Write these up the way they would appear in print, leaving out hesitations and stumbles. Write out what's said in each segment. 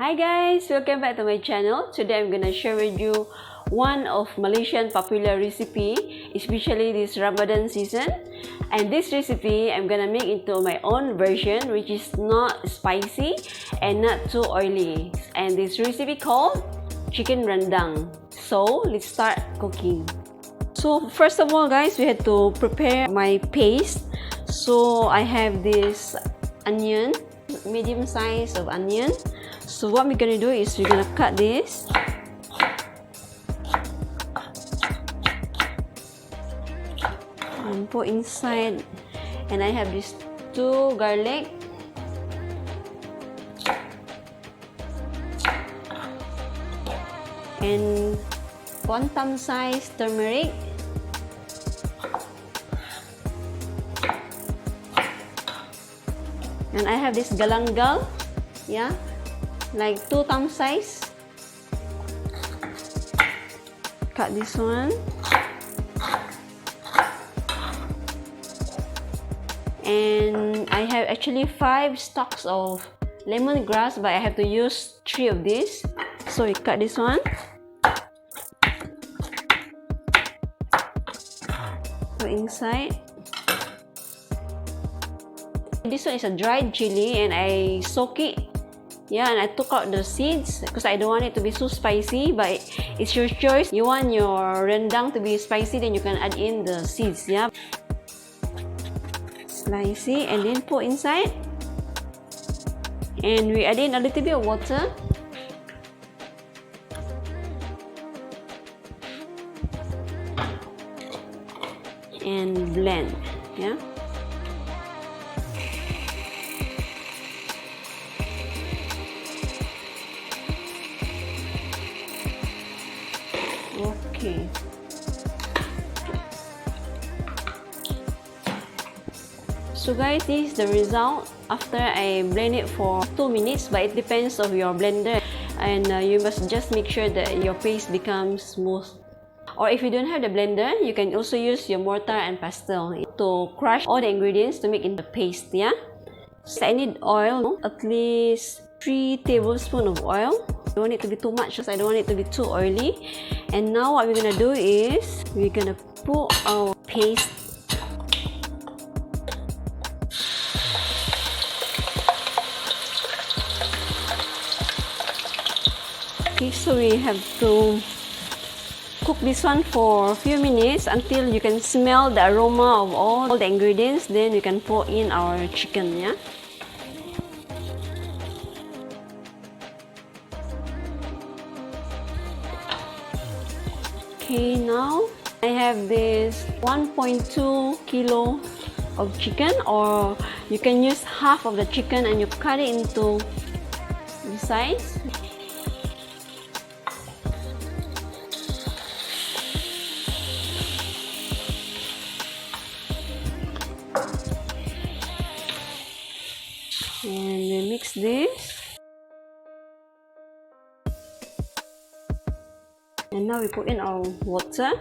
Hi guys, welcome back to my channel. Today I'm gonna share with you one of Malaysian popular recipe, especially this Ramadan season. And this recipe I'm gonna make into my own version, which is not spicy and not too oily. And this recipe called chicken rendang. So let's start cooking. So first of all guys, we had to prepare my paste. So I have this onion, medium size of onion. So what we're gonna do is we're gonna cut this and put inside, and I have these 2 garlic, and 1 thumb size turmeric, and I have this galangal, yeah, like 2 thumb size. Cut this one, and I have actually 5 stalks of lemongrass, but I have to use 3 of these. So we cut this one, put inside. This one is a dried chili, and I soak it. Yeah, and I took out the seeds because I don't want it to be so spicy, but it's your choice. You want your rendang to be spicy, then you can add in the seeds, yeah. Slice it and then put inside. And we add in a little bit of water. And blend, yeah. Okay. So guys, this is the result after I blend it for 2 minutes, but it depends on your blender, and you must just make sure that your paste becomes smooth. Or if you don't have the blender, you can also use your mortar and pestle to crush all the ingredients to make into paste, yeah. So I need oil, at least 3 tablespoons of oil. I don't want it to be too much because I don't want it to be too oily. And now what we're gonna do is we're gonna put our paste. Okay, so we have to cook this one for a few minutes until you can smell the aroma of all the ingredients. Then we can pour in our chicken, yeah. Okay, now I have this 1.2 kilo of chicken, or you can use half of the chicken and you cut it into the size. And we mix this. And now we put in our water.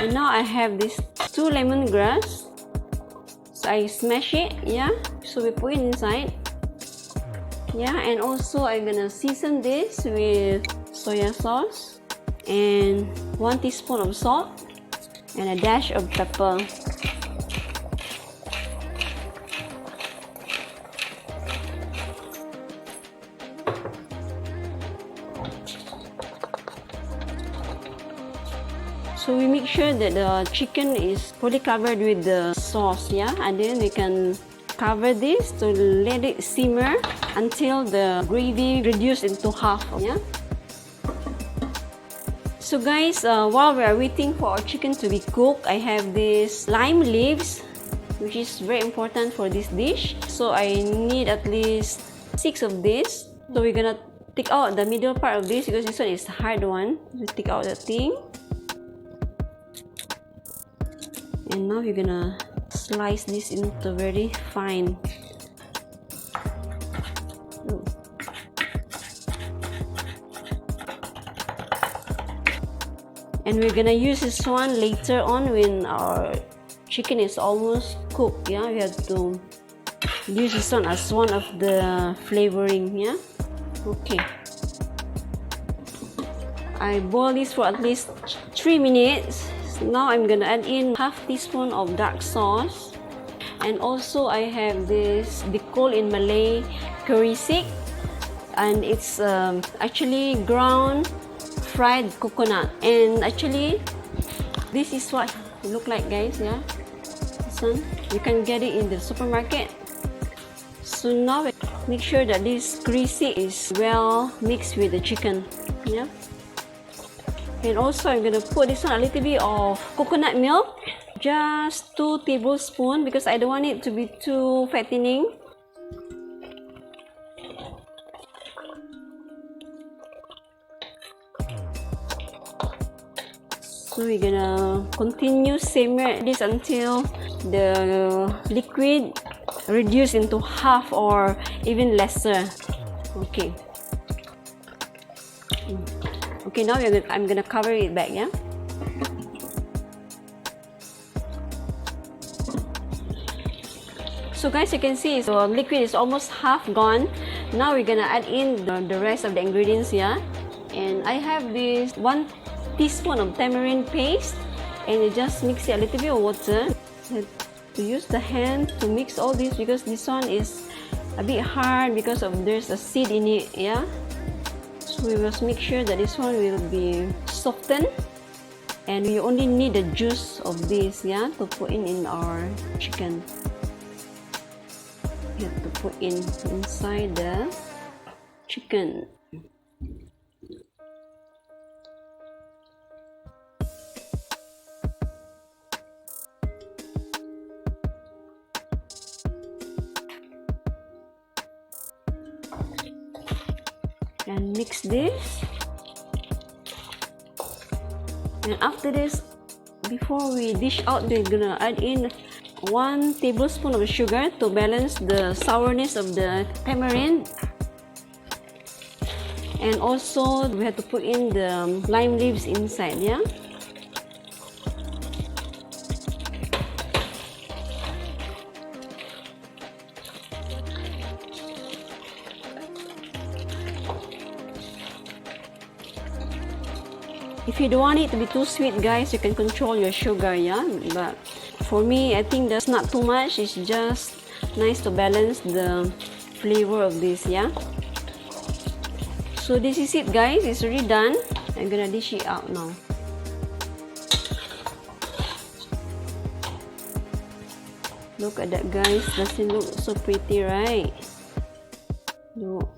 And now I have this 2 lemongrass. So I smash it, yeah. So we put it inside. Yeah, and also I'm gonna season this with soya sauce and 1 teaspoon of salt and a dash of pepper. So we make sure that the chicken is fully covered with the sauce, yeah, and then we can cover this to let it simmer until the gravy reduced into half, yeah. So guys, while we are waiting for our chicken to be cooked, I have this lime leaves, which is very important for this dish. So I need at least 6 of this. So we're gonna take out the middle part of this because this one is the hard one. We take out the thing. And now we're gonna slice this into very fine. And we're gonna use this one later on when our chicken is almost cooked. Yeah, we have to use this one as one of the flavoring. Yeah, okay. I boil this for at least 3 minutes. Now I'm gonna add in half teaspoon of dark sauce, and also I have this, they call in Malay, curry stick, and it's actually ground fried coconut. And actually this is what it look like, guys. Yeah, this one you can get it in the supermarket. So now make sure that this curry stick is well mixed with the chicken. Yeah. And also I'm gonna put this one a little bit of coconut milk, just 2 tablespoons, because I don't want it to be too fattening. So we're gonna continue simmer this until the liquid reduce into half or even lesser. Okay. Okay, now I'm gonna cover it back, yeah? So guys, you can see the liquid is almost half gone. Now we're gonna add in the rest of the ingredients, yeah? And I have this 1 teaspoon of tamarind paste, and you just mix it a little bit of water. You have to use the hand to mix all this because this one is a bit hard because of there's a seed in it, yeah? So we must make sure that this one will be softened, and we only need the juice of this, yeah, to put in our chicken. We have to put inside the chicken. And mix this. And after this, before we dish out, we're gonna add in 1 tablespoon of sugar to balance the sourness of the tamarind. And also we have to put in the lime leaves inside, yeah? If you don't want it to be too sweet, guys, you can control your sugar, yeah? But for me, I think that's not too much. It's just nice to balance the flavor of this, yeah? So this is it, guys. It's already done. I'm gonna dish it out now. Look at that, guys. Doesn't look so pretty, right? Look.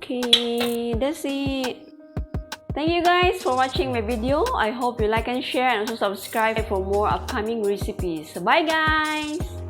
Okay, that's it. Thank you guys for watching my video. I hope you like and share, and also subscribe for more upcoming recipes. Bye guys!